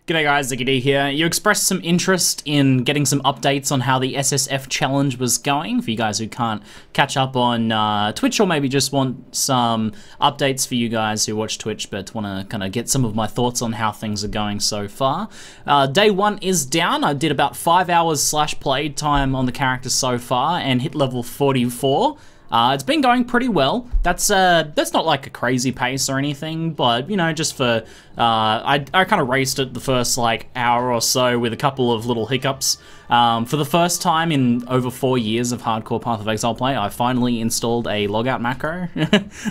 G'day guys, ZiggyD here. You expressed some interest in getting some updates on how the SSF challenge was going. For you guys who can't catch up on Twitch, or maybe just want some updates for you guys who watch Twitch but want to kind of get some of my thoughts on how things are going so far. Day 1 is down. I did about 5 hours / play time on the character so far and hit level 44. It's been going pretty well. That's not like a crazy pace or anything, but you know, just for I kind of raced it the first like hour or so with a couple of little hiccups. For the first time in over 4 years of hardcore Path of Exile play, I finally installed a Logout macro.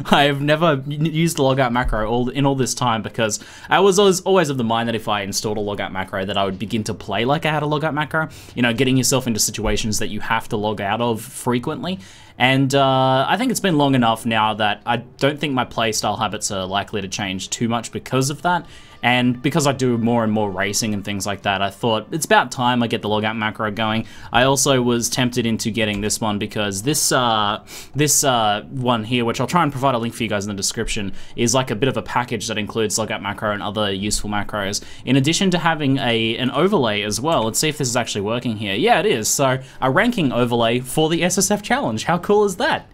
I have never used the Logout macro in all this time because I was always of the mind that if I installed a Logout macro that I would begin to play like I had a Logout macro. You know, getting yourself into situations that you have to log out of frequently. And I think it's been long enough now that I don't think my playstyle habits are likely to change too much because of that. And because I do more and more racing and things like that, I thought it's about time I get the Logout macro going. I also was tempted into getting this one because this one here, which I'll try and provide a link for you guys in the description, is like a bit of a package that includes Logout macro and other useful macros, in addition to having an overlay as well. Let's see if this is actually working here. Yeah, it is. So a ranking overlay for the SSF challenge. How cool is that?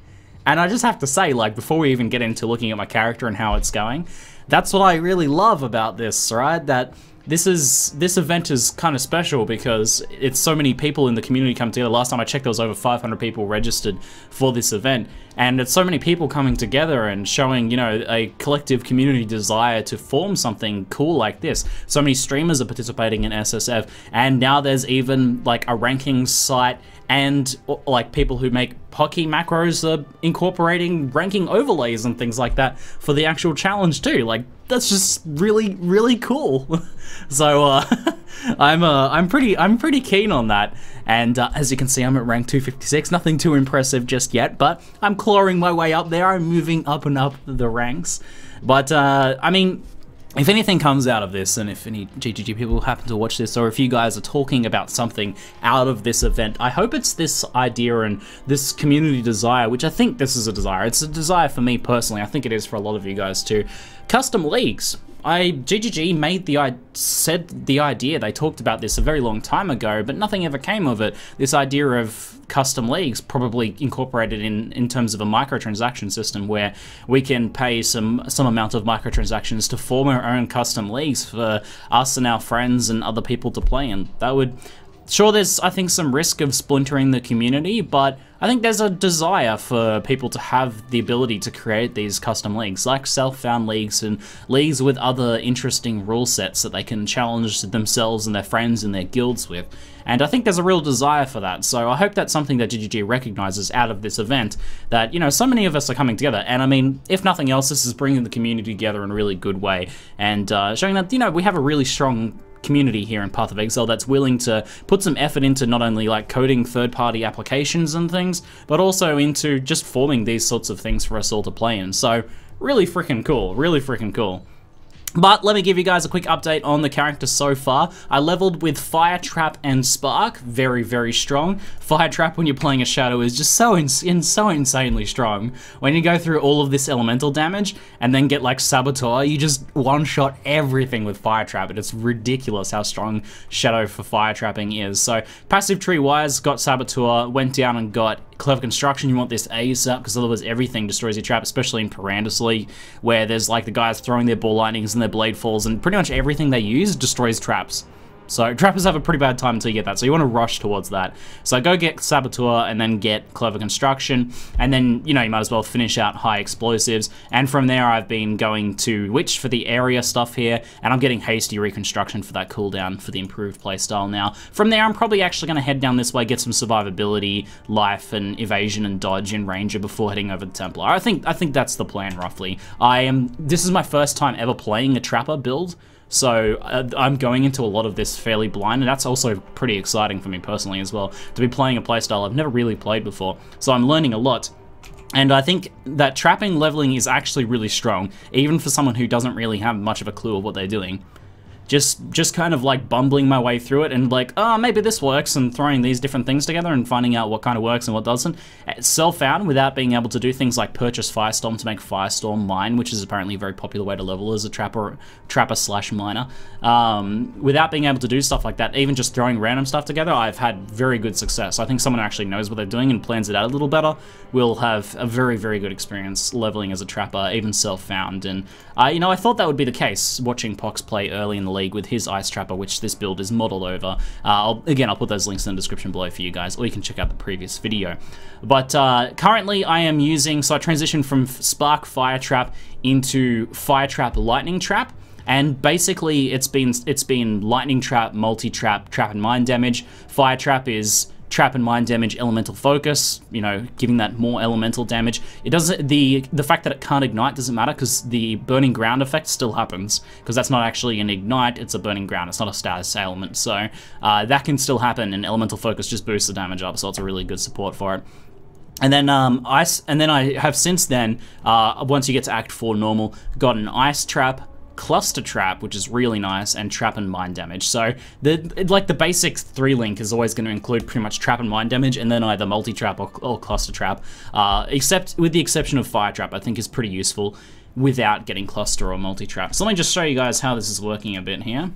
And I just have to say, like, before we even get into looking at my character and how it's going, that's what I really love about this, right? That this event is kind of special because it's so many people in the community come together. Last time I checked, there was over 500 people registered for this event, and it's so many people coming together and showing, you know, a collective community desire to form something cool like this. So many streamers are participating in SSF, and now there's even like a ranking site and like people who make hotkey macros are incorporating ranking overlays and things like that for the actual challenge too. Like, that's just really, really cool. So I'm pretty keen on that. And as you can see, I'm at rank 256. Nothing too impressive just yet, but I'm clawing my way up there. I'm moving up and up the ranks. But I mean, if anything comes out of this, and if any GGG people happen to watch this, or if you guys are talking about something out of this event, I hope it's this idea and this community desire, which I think this is a desire. It's a desire for me personally. I think it is for a lot of you guys too. Custom leagues. GGG said the idea, they talked about this a very long time ago, but nothing ever came of it. This idea of custom leagues, probably incorporated in terms of a microtransaction system where we can pay some amount of microtransactions to form our own custom leagues for us and our friends and other people to play in. That would... Sure, there's, I think, some risk of splintering the community, but I think there's a desire for people to have the ability to create these custom leagues, like self-found leagues and leagues with other interesting rule sets that they can challenge themselves and their friends and their guilds with. And I think there's a real desire for that, so I hope that's something that GGG recognizes out of this event, that, you know, so many of us are coming together. And I mean, if nothing else, this is bringing the community together in a really good way, and showing that, you know, we have a really strong community here in Path of Exile that's willing to put some effort into not only like coding third-party applications and things, but also into just forming these sorts of things for us all to play in. So really freaking cool, really freaking cool. But let me give you guys a quick update on the character so far. I leveled with Fire Trap and Spark, very, very strong. Fire Trap when you're playing a Shadow is just so insanely strong. When you go through all of this elemental damage and then get like Saboteur, you just one-shot everything with Fire Trap, and it's ridiculous how strong Shadow for fire trapping is. So passive tree wise, got Saboteur, went down and got Clever Construction. You want this ASAP because otherwise everything destroys your trap, especially in Parandus League, where there's like the guys throwing their ball lightnings and their blade falls, and pretty much everything they use destroys traps. So trappers have a pretty bad time until you get that, so you want to rush towards that. So go get Saboteur and then get Clever Construction, and then, you know, you might as well finish out High Explosives. And from there I've been going to Witch for the area stuff here, and I'm getting Hasty Reconstruction for that cooldown for the improved playstyle now. From there I'm probably actually going to head down this way, get some survivability, life, and evasion and dodge in Ranger before heading over to Templar. I think that's the plan roughly. This is my first time ever playing a Trapper build, so I'm going into a lot of this fairly blind, and that's also pretty exciting for me personally as well, to be playing a playstyle I've never really played before. So I'm learning a lot, and I think that trapping leveling is actually really strong, even for someone who doesn't really have much of a clue of what they're doing. just kind of like bumbling my way through it and like, oh, maybe this works, and throwing these different things together and finding out what kind of works and what doesn't. Self-found without being able to do things like purchase Firestorm to make Firestorm mine, which is apparently a very popular way to level as a trapper/miner. Without being able to do stuff like that, even just throwing random stuff together, I've had very good success. I think someone who actually knows what they're doing and plans it out a little better will have a very, very good experience leveling as a trapper, even self-found. And you know, I thought that would be the case watching Pox play early in the league with his Ice Trapper, which this build is modeled over. I'll put those links in the description below for you guys, or you can check out the previous video. But currently I am using, so I transitioned from Spark Fire Trap into Fire Trap Lightning Trap. And basically it's been Lightning Trap, Multi-Trap, Trap and Mine damage. Fire Trap is Trap and Mine damage, Elemental Focus, you know, giving that more elemental damage. It doesn't, the fact that it can't ignite doesn't matter, because the Burning Ground effect still happens, because that's not actually an ignite, it's a Burning Ground, it's not a status ailment, so that can still happen, and Elemental Focus just boosts the damage up, so it's a really good support for it. And then I have since then, once you get to Act 4 normal, got an Ice Trap, Cluster Trap, which is really nice, and Trap and Mine damage. So the basic 3-link is always going to include pretty much Trap and Mine damage, and then either Multi-Trap or Cluster Trap, except with the exception of Fire Trap, I think is pretty useful without getting Cluster or Multi-Trap. So let me just show you guys how this is working a bit here.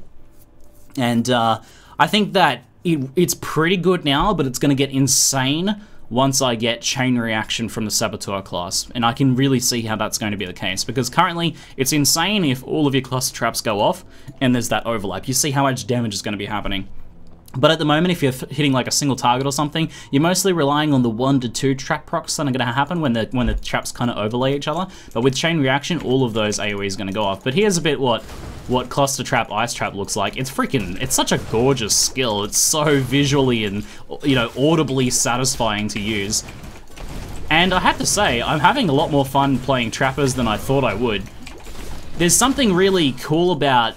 And I think that it's pretty good now, but it's going to get insane once I get Chain Reaction from the Saboteur class, and I can really see how that's going to be the case, because currently it's insane if all of your cluster traps go off and there's that overlap. You see how much damage is going to be happening. But at the moment, if you're hitting like a single target or something, you're mostly relying on the 1 to 2 trap procs that are going to happen when the traps kind of overlay each other. But with Chain Reaction, all of those AoEs are going to go off. But here's a bit what Cluster Trap, Ice Trap looks like. It's such a gorgeous skill. It's so visually and, you know, audibly satisfying to use. And I have to say, I'm having a lot more fun playing trappers than I thought I would. There's something really cool about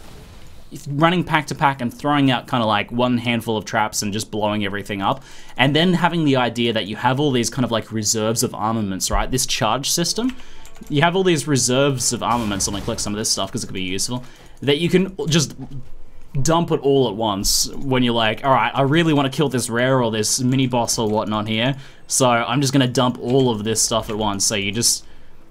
running pack to pack and throwing out kind of like one handful of traps and just blowing everything up, and then having the idea that you have all these kind of like reserves of armaments, right? This charge system, you have all these reserves of armaments. I'm gonna collect some of this stuff because it could be useful, that you can just dump it all at once when you're like, all right, I really want to kill this rare or this mini boss or whatnot here, so I'm just gonna dump all of this stuff at once. So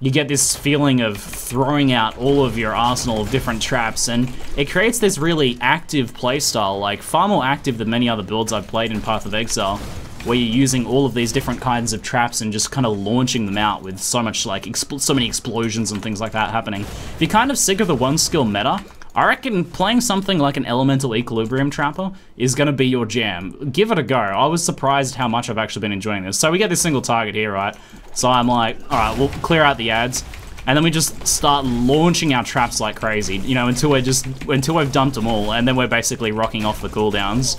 you get this feeling of throwing out all of your arsenal of different traps, and it creates this really active playstyle, like far more active than many other builds I've played in Path of Exile, where you're using all of these different kinds of traps and just kind of launching them out with so much like so many explosions and things like that happening. If you're kind of sick of the one skill meta, I reckon playing something like an Elemental Equilibrium Trapper is going to be your jam. Give it a go. I was surprised how much I've actually been enjoying this. So we get this single target here, right? So I'm like, alright, we'll clear out the ads, and then we just start launching our traps like crazy, you know, until we've dumped them all, and then we're basically rocking off the cooldowns.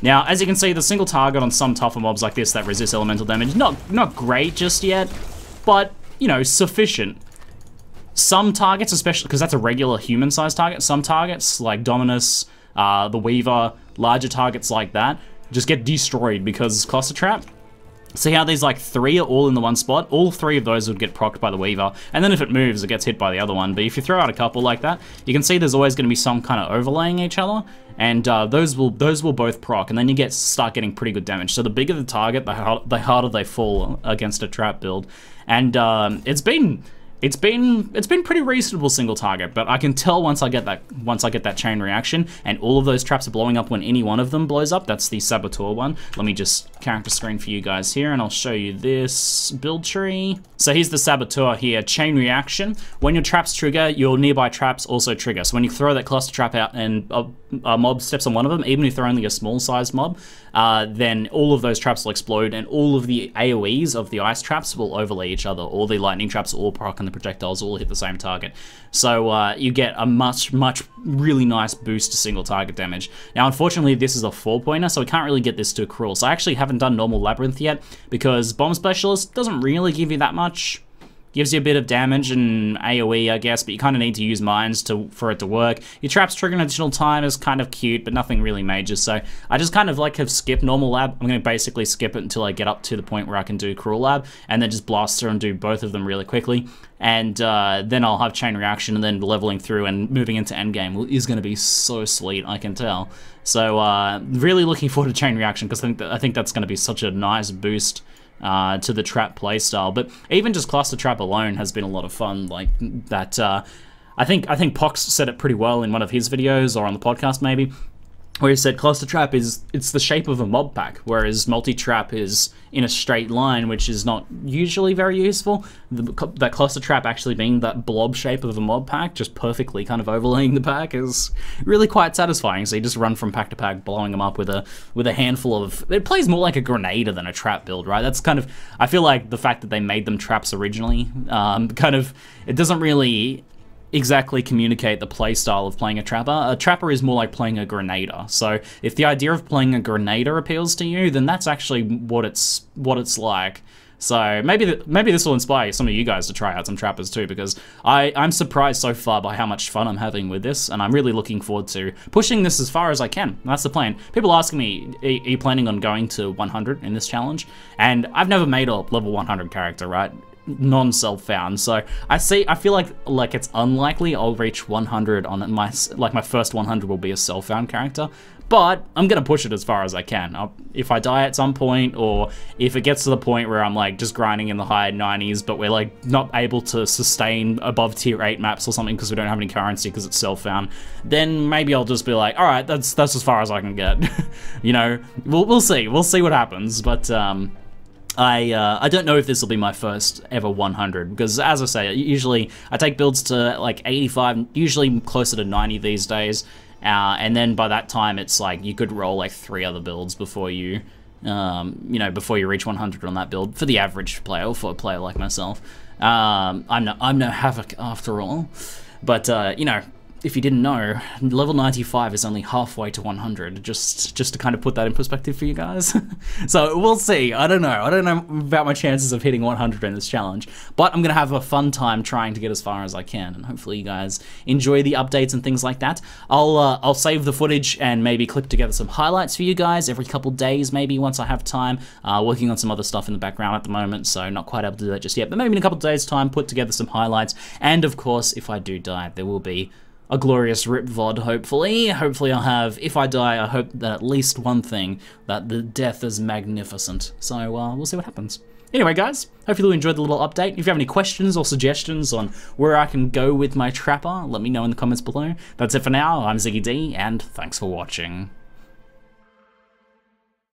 Now, as you can see, the single target on some tougher mobs like this that resist elemental damage, not great just yet, but, you know, sufficient. Some targets, especially because that's a regular human-sized target, some targets like Dominus, the Weaver, larger targets like that, just get destroyed because Cluster Trap. See how these like 3 are all in the one spot? All 3 of those would get procced by the Weaver, and then if it moves, it gets hit by the other one. But if you throw out a couple like that, you can see there's always going to be some kind of overlaying each other, and those will both proc, and then you start getting pretty good damage. So the bigger the target, the harder they fall against a trap build, and it's been pretty reasonable single target, but I can tell once I get that chain reaction and all of those traps are blowing up when any one of them blows up. That's the Saboteur one. Let me just character screen for you guys here, and I'll show you this build tree. So here's the Saboteur here, chain reaction. When your traps trigger, your nearby traps also trigger. So when you throw that cluster trap out and a mob steps on one of them, even if they're only a small sized mob, then all of those traps will explode, and all of the AoEs of the ice traps will overlay each other. All the lightning traps will all proc, and the projectiles all hit the same target. So you get a much really nice boost to single target damage. Now unfortunately this is a 4-pointer, so we can't really get this to accrual. So I actually haven't done normal Labyrinth yet, because Bomb Specialist doesn't really give you that much gives you a bit of damage and AoE, I guess, but you kind of need to use mines for it to work. Your traps trigger an additional time is kind of cute, but nothing really major, so I just kind of like have skipped normal lab. I'm going to basically skip it until I get up to the point where I can do cruel lab, and then just blast through and do both of them really quickly, and then I'll have chain reaction, and then leveling through and moving into endgame is going to be so sweet, I can tell. So really looking forward to chain reaction, because I think that's going to be such a nice boost to the trap playstyle. But even just cluster trap alone has been a lot of fun. Like that, I think Pox said it pretty well in one of his videos, or on the podcast maybe, where he said cluster trap it's the shape of a mob pack, whereas multi-trap is in a straight line, which is not usually very useful. That cluster trap actually being that blob shape of a mob pack, just perfectly kind of overlaying the pack, is really quite satisfying. So you just run from pack to pack, blowing them up with a handful of... It plays more like a grenader than a trap build, right? That's kind of... I feel like the fact that they made them traps originally, kind of... It doesn't really exactly communicate the playstyle of playing a trapper. A trapper is more like playing a grenader. So if the idea of playing a grenader appeals to you, then that's actually what it's like. So maybe this will inspire some of you guys to try out some trappers too, because I'm surprised so far by how much fun I'm having with this, and I'm really looking forward to pushing this as far as I can. That's the plan. People asking me, are you planning on going to 100 in this challenge? And I've never made a level 100 character, right? Non-self-found, so I feel like it's unlikely I'll reach 100 on my first 100 will be a self-found character, but I'm gonna push it as far as I can. If I die at some point, or if it gets to the point where I'm like just grinding in the high 90s, but we're like not able to sustain above tier 8 maps or something because we don't have any currency because it's self-found, then maybe I'll just be like, all right, that's as far as I can get. You know, we'll see what happens, but I don't know if this will be my first ever 100, because as I say, usually I take builds to like 85, usually closer to 90 these days, and then by that time it's like you could roll like 3 other builds before you, before you reach 100 on that build, for the average player, or for a player like myself. I'm no Havoc after all, but you know, if you didn't know, level 95 is only halfway to 100, just to kind of put that in perspective for you guys. So we'll see. I don't know about my chances of hitting 100 in this challenge, but I'm gonna have a fun time trying to get as far as I can, and hopefully you guys enjoy the updates and things like that. I'll save the footage and maybe clip together some highlights for you guys every couple days, maybe, once I have time. Working on some other stuff in the background at the moment, so not quite able to do that just yet, but maybe in a couple days time, put together some highlights. And of course, if I do die, there will be a glorious rip VOD, hopefully. Hopefully I'll have, if I die, I hope that at least one thing, that the death is magnificent. So we'll see what happens. Anyway, guys, hopefully you enjoyed the little update. If you have any questions or suggestions on where I can go with my trapper, let me know in the comments below. That's it for now. I'm ZiggyD, and thanks for watching.